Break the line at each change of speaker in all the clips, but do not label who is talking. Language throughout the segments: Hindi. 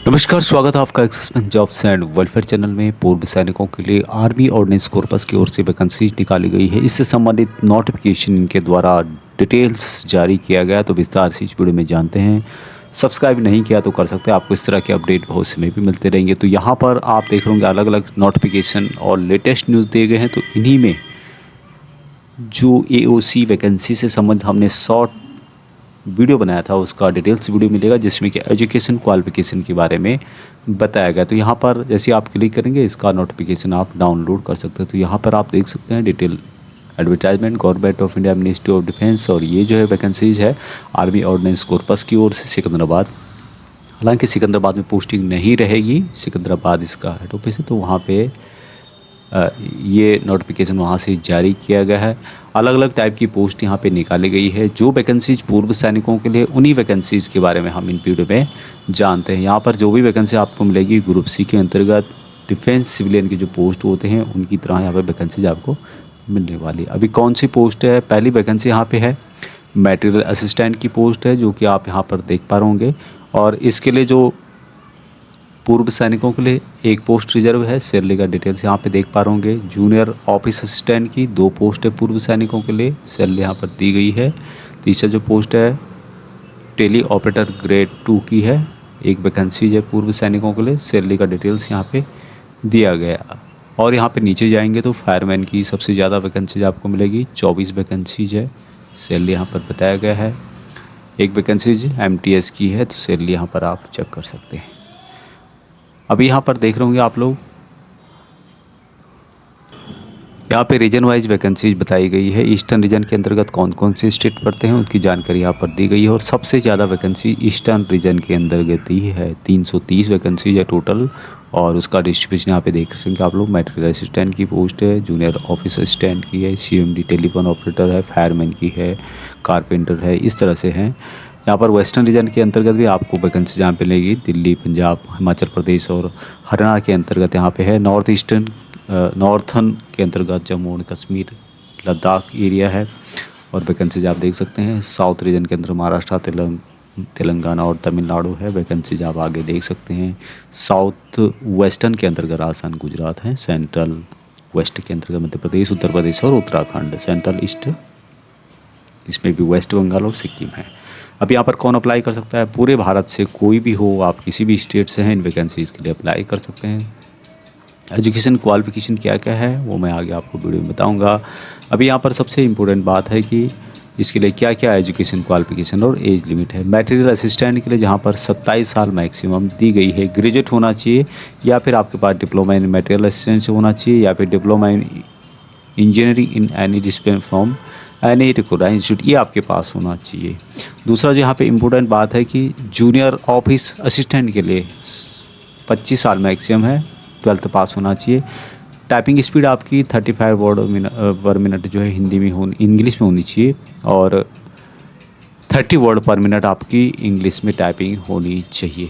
नमस्कार, स्वागत है आपका axis jobs and welfare channel में। पूर्व सैनिकों के लिए आर्मी ऑर्डिनेंस कॉर्पस की ओर से वैकेंसीज निकाली गई है। इससे संबंधित नोटिफिकेशन इनके द्वारा डिटेल्स जारी किया गया, तो विस्तार से इस वीडियो में जानते हैं। सब्सक्राइब नहीं किया तो कर सकते हैं, आपको इस तरह के अपडेट बहुत समय भी मिलते रहेंगे। तो यहाँ पर आप देख रहे होंगे अलग अलग नोटिफिकेशन और लेटेस्ट न्यूज़ दिए गए हैं। तो इन्हीं में जो AOC वैकेंसी से संबंधित हमने शॉर्ट वीडियो बनाया था, उसका डिटेल्स वीडियो मिलेगा, जिसमें कि एजुकेशन क्वालिफिकेशन के बारे में बताया गया। तो यहाँ पर जैसे आप क्लिक करेंगे, इसका नोटिफिकेशन आप डाउनलोड कर सकते हैं। तो यहाँ पर आप देख सकते हैं detail advertisement government of India ministry of defence, और ये जो है वैकेंसीज है आर्मी ऑर्डिनेंस कॉर्पस की ओर से सिकंदराबाद। हालांकि सिकंदराबाद में पोस्टिंग नहीं रहेगी, सिकंदराबाद इसका हेड ऑफिस है, तो वहाँ पे ये नोटिफिकेशन वहाँ से जारी किया गया है। अलग अलग टाइप की पोस्ट यहाँ पे निकाली गई है। जो वैकेंसीज पूर्व सैनिकों के लिए, उन्हीं वैकेंसीज के बारे में हम इन वीडियो में जानते हैं। यहाँ पर जो भी वैकेंसी आपको मिलेगी ग्रुप सी के अंतर्गत डिफेंस सिविलियन के जो पोस्ट होते हैं, उनकी तरह यहाँ पर वैकेंसीज आपको मिलने वाली। अभी कौन सी पोस्ट है? पहली वैकेंसी यहाँ पर है मटेरियल असिस्टेंट की पोस्ट है, जो कि आप यहाँ पर देख पा रहे होंगे। और इसके लिए जो पूर्व सैनिकों के लिए एक पोस्ट रिजर्व है, सैलरी का डिटेल्स यहाँ पे देख पा रहे होंगे। जूनियर ऑफिस असिस्टेंट की 2 पोस्ट है पूर्व सैनिकों के लिए, सैलरी यहाँ पर दी गई है। तीसरा जो पोस्ट है टेली ऑपरेटर ग्रेड 2 की है, एक वैकेंसीज है पूर्व सैनिकों के लिए, सैलरी का डिटेल्स यहाँ पे दिया गया। और यहाँ पे नीचे जाएंगे तो फायरमैन की सबसे ज़्यादा वैकेंसीज आपको मिलेगी, 24 वैकेंसीज है, सैलरी यहाँ पर बताया गया है। एक वैकेंसीज MTS की है, तो सैलरी यहाँ पर आप चेक कर सकते हैं। अभी यहाँ पर देख रहे होंगे आप लोग, यहाँ पे रीजन वाइज वैकेंसीज बताई गई है। ईस्टर्न रीजन के अंतर्गत कौन कौन से स्टेट पड़ते हैं, उनकी जानकारी यहाँ पर दी गई है। और सबसे ज़्यादा वैकेंसी ईस्टर्न रीजन के अंतर्गत ही है, 330 वैकेंसीज है टोटल। और उसका डिस्ट्रीब्यूशन यहाँ पे देख सकेंगे आप लोग। मटेरियल असिस्टेंट की पोस्ट है, जूनियर ऑफिस असिस्टेंट की है, CMD टेलीफोन ऑपरेटर है, फायरमैन की है, कारपेंटर है, इस तरह से हैं। यहाँ पर वेस्टर्न रीजन के अंतर्गत भी आपको वैकेंसी जहाँ पे लेगी, दिल्ली, पंजाब, हिमाचल प्रदेश और हरियाणा के अंतर्गत यहाँ पे है। नॉर्थन के अंतर्गत जम्मू एंड कश्मीर, लद्दाख एरिया है, और वैकेंसीज आप देख सकते हैं। साउथ रीजन के अंदर महाराष्ट्र, तेलंगाना और तमिलनाडु है, वैकेंसीज आप आगे देख सकते हैं। साउथ वेस्टर्न के अंतर्गत राजस्थान, गुजरात है। सेंट्रल वेस्ट के अंतर्गत मध्य प्रदेश, उत्तर प्रदेश और उत्तराखंड। सेंट्रल ईस्ट, इसमें भी वेस्ट बंगाल और सिक्किम है। अब यहाँ पर कौन अप्लाई कर सकता है? पूरे भारत से कोई भी हो, आप किसी भी स्टेट से हैं, इन वैकेंसीज़ के लिए अप्लाई कर सकते हैं। एजुकेशन क्वालिफिकेशन क्या क्या है वो मैं आगे आपको वीडियो में बताऊंगा। अभी यहाँ पर सबसे इम्पोर्टेंट बात है कि इसके लिए क्या क्या एजुकेशन क्वालिफिकेशन और एज लिमिट है। मटेरियल असिस्टेंट के लिए जहाँ पर 27 साल मैक्सिमम दी गई है, ग्रेजुएट होना चाहिए, या फिर आपके पास डिप्लोमा इन मटेरियल असिस्टेंट से होना चाहिए, या फिर diploma in engineering in any discipline from any recognised institute, ये आपके पास होना चाहिए। दूसरा जो यहाँ पे इम्पोर्टेंट बात है कि जूनियर ऑफिस असिस्टेंट के लिए 25 साल मैक्सिमम है, 12th पास होना चाहिए। टाइपिंग स्पीड आपकी 35 वर्ड पर मिनट जो है हिंदी में इंग्लिश में होनी चाहिए, और 30 वर्ड पर मिनट आपकी इंग्लिश में टाइपिंग होनी चाहिए।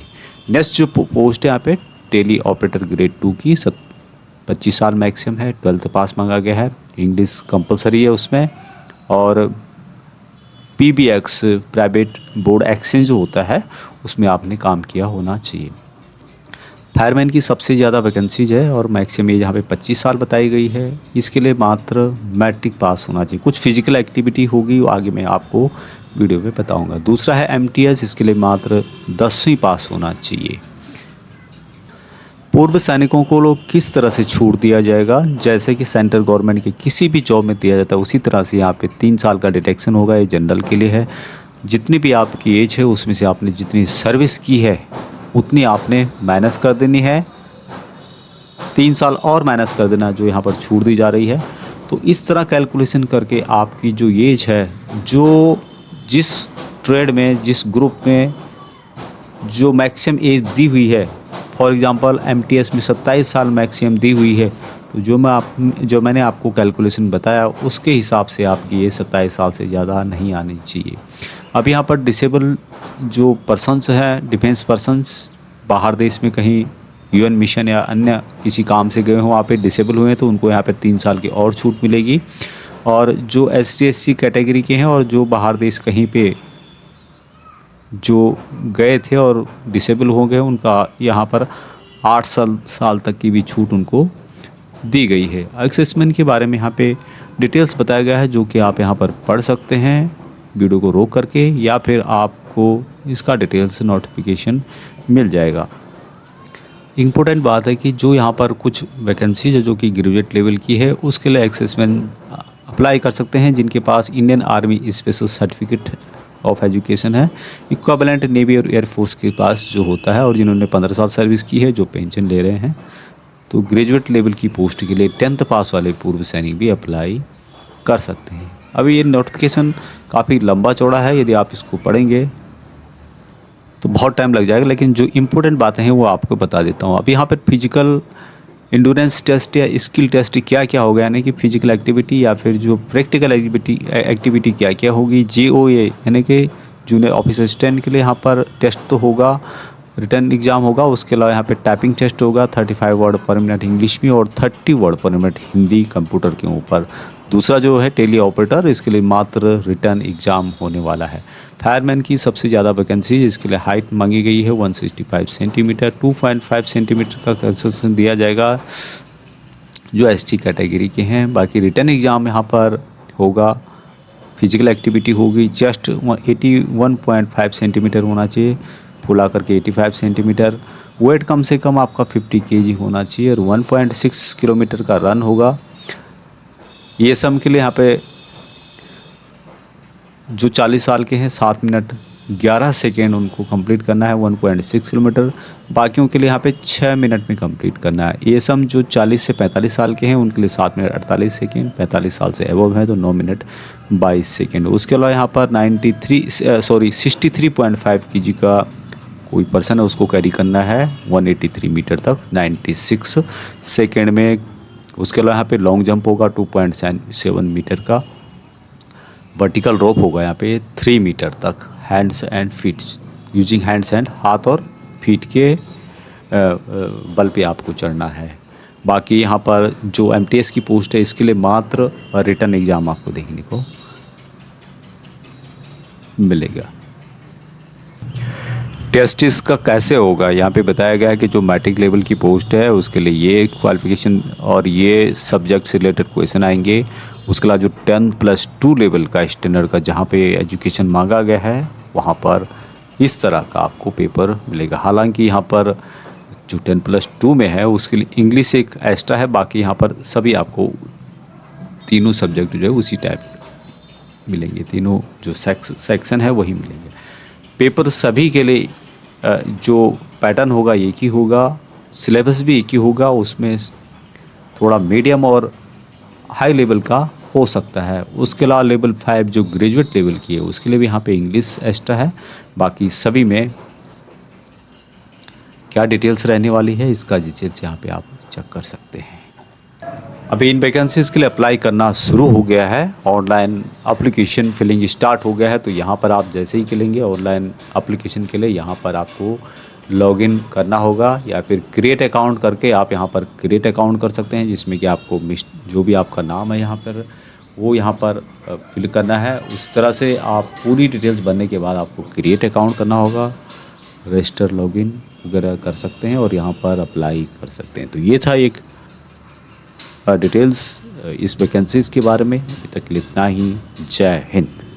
नेक्स्ट जो पोस्ट है यहाँ पे टेली ऑपरेटर ग्रेड 2 की 25 साल मैक्सिमम है, 12th पास मांगा गया है, इंग्लिश कंपलसरी है उसमें। और PBX प्राइवेट बोर्ड एक्सचेंज जो होता है, उसमें आपने काम किया होना चाहिए। फायरमैन की सबसे ज़्यादा वैकेंसीज है, और मैक्सिमम एज यहाँ पे 25 साल बताई गई है। इसके लिए मात्र मैट्रिक पास होना चाहिए। कुछ फिजिकल एक्टिविटी होगी, आगे मैं आपको वीडियो में बताऊंगा। दूसरा है MTS, इसके लिए मात्र 10वीं पास होना चाहिए। पूर्व सैनिकों को लोग किस तरह से छूट दिया जाएगा, जैसे कि सेंट्रल गवर्नमेंट के किसी भी जॉब में दिया जाता है, उसी तरह से यहाँ पे 3 साल का डिडक्शन होगा। ये जनरल के लिए है। जितनी भी आपकी एज है, उसमें से आपने जितनी सर्विस की है उतनी आपने माइनस कर देनी है, 3 साल और माइनस कर देना, जो यहाँ पर छूट दी जा रही है। तो इस तरह कैलकुलेशन करके आपकी जो एज है, जो जिस ट्रेड में, जिस ग्रुप में जो मैक्सिमम एज दी हुई है, फॉर एग्जांपल MTS में 27 साल मैक्सिमम दी हुई है, तो जो मैंने आपको कैलकुलेशन बताया, उसके हिसाब से आपकी ये 27 साल से ज़्यादा नहीं आनी चाहिए। अब यहाँ पर डिसेबल जो पर्सन्स हैं, डिफेंस पर्सन्स, बाहर देश में कहीं UN मिशन या अन्य किसी काम से गए हों, वहाँ पे डिसेबल हुए हैं, तो उनको यहाँ पर 3 साल की और छूट मिलेगी। और जो ST SC कैटेगरी के हैं और जो बाहर देश कहीं पे जो गए थे और डिसेबल हो गए उनका यहाँ पर 8 साल तक की भी छूट उनको दी गई है। असेसमेंट के बारे में यहाँ पे डिटेल्स बताया गया है जो कि आप यहाँ पर पढ़ सकते हैं वीडियो को रोक करके, या फिर आपको इसका डिटेल्स नोटिफिकेशन मिल जाएगा। इम्पोर्टेंट बात है कि जो यहाँ पर कुछ वैकेंसीज है जो कि ग्रेजुएट लेवल की है उसके लिए असेसमेंट अप्लाई कर सकते हैं जिनके पास Indian army special certificate of education है, इक्विवेलेंट नेवी और एयरफोर्स के पास जो होता है, और जिन्होंने 15 साल सर्विस की है जो पेंशन ले रहे हैं। तो ग्रेजुएट लेवल की पोस्ट के लिए 10th पास वाले पूर्व सैनिक भी अप्लाई कर सकते हैं। अभी ये नोटिफिकेशन काफ़ी लंबा चौड़ा है, यदि आप इसको पढ़ेंगे तो बहुत टाइम लग जाएगा, लेकिन जो इम्पोर्टेंट बातें हैं वो आपको बता देता हूँ। अब यहाँ पर फिजिकल इंडोरेंस टेस्ट या स्किल टेस्ट क्या क्या होगा, यानी कि फिजिकल एक्टिविटी या फिर जो प्रैक्टिकल एक्टिविटी क्या क्या होगी। JOA यानी कि जूनियर ऑफिसर असिस्टेंट के लिए यहाँ पर टेस्ट तो होगा, रिटर्न एग्ज़ाम होगा। उसके अलावा यहाँ पे टाइपिंग टेस्ट होगा 35 वर्ड पर मिनट इंग्लिश में और 30 वर्ड पर मिनट हिंदी कंप्यूटर के ऊपर। दूसरा जो है टेली ऑपरेटर, इसके लिए मात्र रिटर्न एग्ज़ाम होने वाला है। फायरमैन की सबसे ज़्यादा वैकेंसी, इसके लिए हाइट मांगी गई है 165 सेंटीमीटर, 2.5 सेंटीमीटर का कंसेशन दिया जाएगा जो ST कैटेगरी के हैं। बाकी रिटर्न एग्ज़ाम यहाँ पर होगा, फिजिकल एक्टिविटी होगी, चेस्ट 81.5 सेंटीमीटर होना चाहिए, फुला करके 85 सेंटीमीटर, वेट कम से कम आपका 50 kg होना चाहिए और 1.6 किलोमीटर का रन होगा। ये सम के लिए यहाँ पे जो 40 साल के हैं 7 मिनट 11 सेकेंड उनको कंप्लीट करना है 1.6 किलोमीटर। बाकियों के लिए यहाँ पे 6 मिनट में कंप्लीट करना है। ये सम जो 40 से 45 साल के हैं उनके लिए 7 मिनट 48 सेकेंड, 45 साल से एबव है तो 9 मिनट 22 सेकेंड। उसके अलावा यहाँ पर 63.5 kg का कोई पर्सन है उसको कैरी करना है 183 मीटर तक 96 सेकेंड में। उसके अलावा यहाँ पे लॉन्ग जंप होगा 2.7 मीटर का, वर्टिकल रोप होगा यहाँ पे 3 मीटर तक, hands and feet using hands and हाथ और फीट के बल पे आपको चढ़ना है। बाकी यहाँ पर जो MTS की पोस्ट है इसके लिए मात्र रिटर्न एग्ज़ाम आपको देखने को मिलेगा। टेस्ट इसका कैसे होगा यहाँ पे बताया गया है कि जो मैट्रिक लेवल की पोस्ट है उसके लिए ये क्वालिफिकेशन और ये सब्जेक्ट से रिलेटेड क्वेश्चन आएंगे। उसके बाद जो 10+2 लेवल का स्टैंडर्ड का जहाँ पे एजुकेशन मांगा गया है वहाँ पर इस तरह का आपको पेपर मिलेगा। हालांकि यहाँ पर जो 10+2 में है उसके लिए इंग्लिश एक एक्स्ट्रा है, बाकी यहाँ पर सभी आपको तीनों सब्जेक्ट जो है उसी टाइप मिलेंगे, तीनों जो सेक्शन है वही मिलेंगे। पेपर सभी के लिए जो पैटर्न होगा एक ही होगा, सिलेबस भी एक ही होगा, उसमें थोड़ा मीडियम और हाई लेवल का हो सकता है। उसके अलावा लेवल 5 जो ग्रेजुएट लेवल की है उसके लिए भी यहाँ पे इंग्लिश एक्स्ट्रा है। बाकी सभी में क्या डिटेल्स रहने वाली है इसका डिटेल्स यहाँ पे आप चेक कर सकते हैं। अभी इन वैकेंसीज़ के लिए अप्लाई करना शुरू हो गया है, ऑनलाइन एप्लीकेशन फिलिंग स्टार्ट हो गया है। तो यहाँ पर आप जैसे ही करेंगे ऑनलाइन एप्लीकेशन के लिए यहाँ पर आपको लॉगिन करना होगा या फिर क्रिएट अकाउंट करके आप यहाँ पर क्रिएट अकाउंट कर सकते हैं, जिसमें कि आपको जो भी आपका नाम है यहाँ पर वो यहाँ पर फिल करना है। उस तरह से आप पूरी डिटेल्स भरने के बाद आपको क्रिएट अकाउंट करना होगा, रजिस्टर लॉगिन वगैरह कर सकते हैं और यहाँ पर अप्लाई कर सकते हैं। तो ये था एक डिटेल्स इस वैकेंसीज़ के बारे में। अभी तक के लिए इतना ही। जय हिंद।